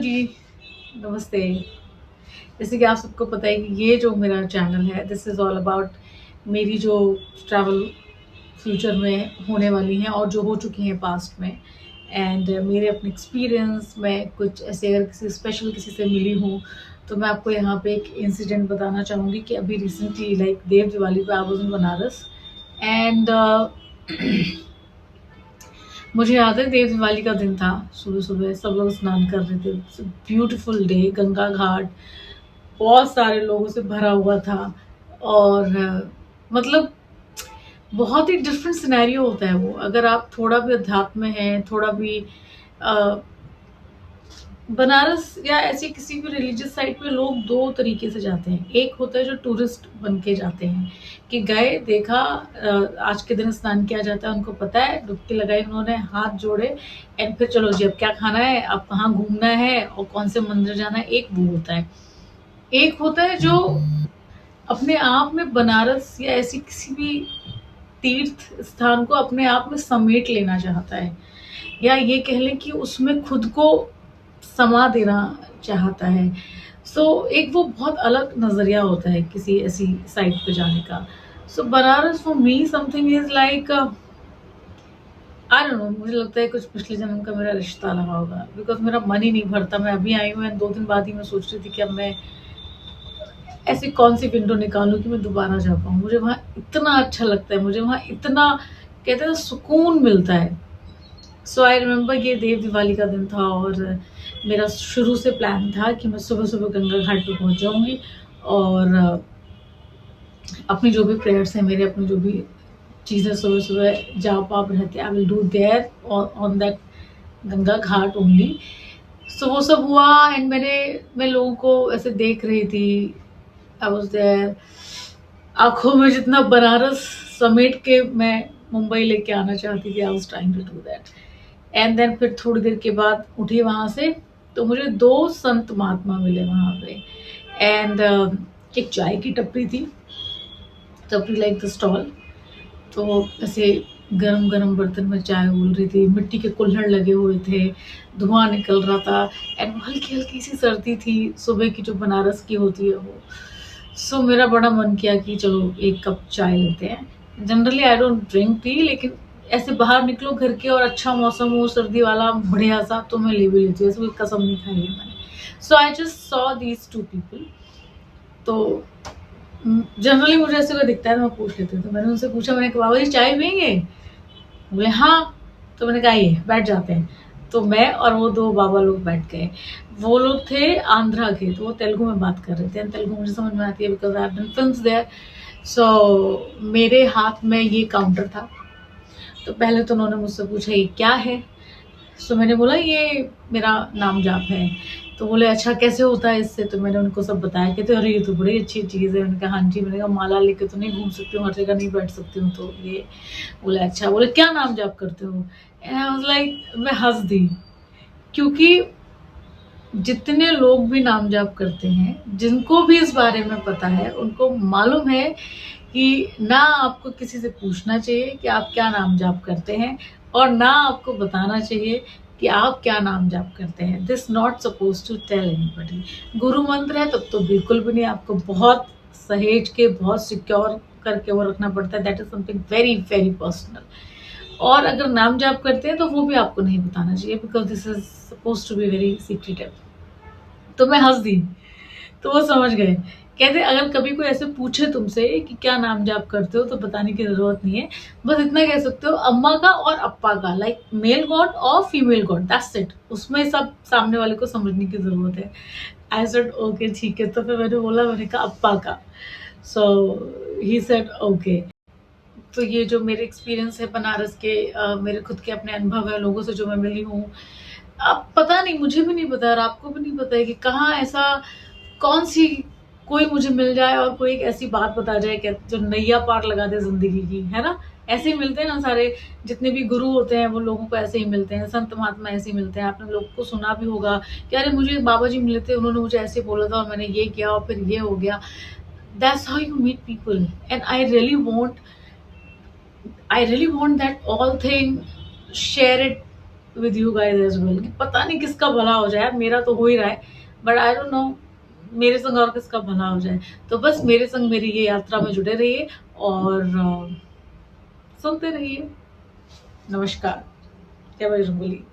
जी, नमस्ते। जैसे कि आप सबको पता है कि ये जो मेरा चैनल है, दिस इज़ ऑल अबाउट मेरी जो ट्रैवल फ्यूचर में होने वाली हैं और जो हो चुकी हैं पास्ट में। एंड मेरे अपने एक्सपीरियंस में कुछ ऐसे अगर किसी स्पेशल किसी से मिली हूँ, तो मैं आपको यहाँ पे एक इंसिडेंट बताना चाहूँगी कि अभी रिसेंटली लाइक देव दिवाली पे I was in Banaras and मुझे याद है देव दिवाली का दिन था। सुबह-सुबह सब लोग स्नान कर रहे थे। It's a beautiful day, Ganga ghat बहुत सारे लोगों से भरा हुआ था और मतलब बहुत ही डिफरेंट सिनेरियो होता है वो। अगर आप थोड़ा भी अध्यात्म में हैं, थोड़ा भी अ, बनारस या ऐसी किसी भी रिलीजियस साइट पे लोग 2 तरीके से जाते हैं। एक होता है जो टूरिस्ट बन के जाते हैं, कि गए, देखा आज के दिन स्नान किया जाता है, उनको पता है, डुबकी लगाई उन्होंने, हाथ जोड़े एंड फिर चलो जी अब क्या खाना है, अब कहाँ घूमना है और कौन से मंदिर जाना है, एक वो होता है। एक होता है जो अपने आप में बनारस या ऐसी किसी भी तीर्थ स्थान को अपने आप में समेट लेना चाहता है, या ये कह लें कि उसमें खुद को समा देना चाहता है। एक वो बहुत अलग नज़रिया होता है किसी ऐसी साइट पे जाने का। Banaras for me something is like I don't know, मुझे लगता है कुछ पिछले जन्म का मेरा रिश्ता रहा होगा, बिकॉज़ मेरा मन ही नहीं भरता। मैं अभी आई हूँ एंड 2 दिन बाद ही मैं सोच रही थी कि अब मैं ऐसी कौन-सी विंडो निकालूँ कि मैं दोबारा जा पाऊँ। मुझे वहाँ इतना अच्छा लगता है, मुझे वहाँ इतना कहते हैं ना सुकून मिलता है। आई रिमेंबर ये देव दिवाली का दिन था और मेरा शुरू से प्लान था कि मैं सुबह-सुबह गंगा घाट पे पहुँच जाऊँगी और अपनी जो भी प्रेयर्स हैं मेरे, अपनी जो भी चीज़ें सुबह-सुबह जाप-वाप रहती है, I will do their on that Ganga Ghat only. वो सब हुआ एंड मैं लोगों को ऐसे देख रही थी। I was there. आँखों में जितना बनारस समेट के मैं मुंबई लेके आना चाहती थी, I was trying to do that. And then फिर थोड़ी देर के बाद उठी वहाँ से, तो मुझे 2 संत महात्मा मिले वहाँ पे एंड एक चाय की टपरी थी, टपरी लाइक द स्टॉल। तो ऐसे गरम-गरम बर्तन में चाय उबल रही थी, मिट्टी के कुल्हड़ लगे हुए थे, धुआँ निकल रहा था एंड हल्की-हल्की सी सर्दी थी, सुबह की जो बनारस की होती है वो। मेरा बड़ा मन किया कि चलो 1 कप चाय लेते हैं। Generally I don't drink tea, लेकिन ऐसे बाहर निकलो घर के और अच्छा मौसम हो सर्दी वाला बढ़िया-सा, तो मैं ले भी लेती हूँ, ऐसे कोई कसम नहीं खाई है मैंने। I just saw these 2 people. तो जनरली मुझे ऐसे कोई दिखता है तो मैं पूछ लेती हूँ। तो मैंने उनसे पूछा, मैंने कहा बाबा जी चाय पिएँगे? बोले हाँ। तो मैंने कहा आइए बैठ जाते हैं। तो मैं और वो 2 बाबा लोग बैठ गए। वो लोग थे आंध्रा के, तो वो तेलुगु में बात कर रहे थे एंड तेलुगु मुझे समझ में आती है because I have done films there. मेरे हाथ में ये काउंटर था। तो पहले तो उन्होंने मुझसे पूछा ये क्या है? मैंने बोला ये मेरा नाम जाप है। तो बोले अच्छा कैसे होता है इससे? तो मैंने उनको सब बताया। कहते अरे ये तो बड़ी अच्छी चीज़ है। मैंने कहा हाँ जी। मैंने कहा माला लेके तो नहीं घूम सकती हूँ, हर जगह नहीं बैठ सकती हूँ, तो ये। बोले अच्छा। बोले क्या नाम जाप करते हो? एंड आई वाज़ लाइक, मैं हँस दी, क्योंकि जितने लोग भी नाम जाप करते हैं, जिनको भी इस बारे में पता है, उनको मालूम है कि ना आपको किसी से पूछना चाहिए कि आप क्या नाम जाप करते हैं और ना आपको बताना चाहिए कि आप क्या नाम जाप करते हैं। This not suppose to tell anybody. गुरु मंत्र है तब तो बिल्कुल भी नहीं, आपको बहुत सहेज के, बहुत सिक्योर करके वो रखना पड़ता है। That is something very very personal. और अगर नाम जाप करते हैं तो वो भी आपको नहीं बताना चाहिए, because this is suppose to be very secretive. तो मैं हंस दी। तो वो समझ गए। कहते अगर कभी कोई ऐसे पूछे तुमसे कि क्या नाम जाप करते हो, तो बताने की ज़रूरत नहीं है। बस इतना कह सकते हो अम्मा का और अप्पा का, लाइक मेल गॉड और फीमेल गॉड, दैट्स इट। उसमें सब सामने वाले को समझने की ज़रूरत है। आई सेड ओके ठीक है। तो फिर मैंने बोला, मैंने कहा अप्पा का। He said okay. तो ये जो मेरे एक्सपीरियंस है बनारस के, मेरे खुद के अपने अनुभव है, लोगों से जो मैं मिली हूँ, अब पता नहीं, मुझे भी नहीं पता और आपको भी नहीं पता है कि कहाँ ऐसा कौन-सी कोई मुझे मिल जाए और कोई एक ऐसी बात बता जाए कि जो नैया पार लगा दे ज़िंदगी की, है ना? ऐसे ही मिलते हैं ना सारे, जितने भी गुरु होते हैं वो लोगों को ऐसे ही मिलते हैं, संत महात्मा ऐसे ही मिलते हैं। आपने लोगों को सुना भी होगा कि अरे मुझे बाबा जी मिले थे, उन्होंने मुझे ऐसे बोला था और मैंने ये किया और फिर ये हो गया। That's how you meet people and I really want that all thing, share it with you guys as well कि पता नहीं किसका भला हो जाए। मेरा तो हो ही रहा है, बट आई डोंट नो मेरे संग और किसका भला हो जाए। तो बस मेरे संग मेरी ये यात्रा में जुड़े रहिए और सुनते रहिए। नमस्कार, जय बजरंगबली।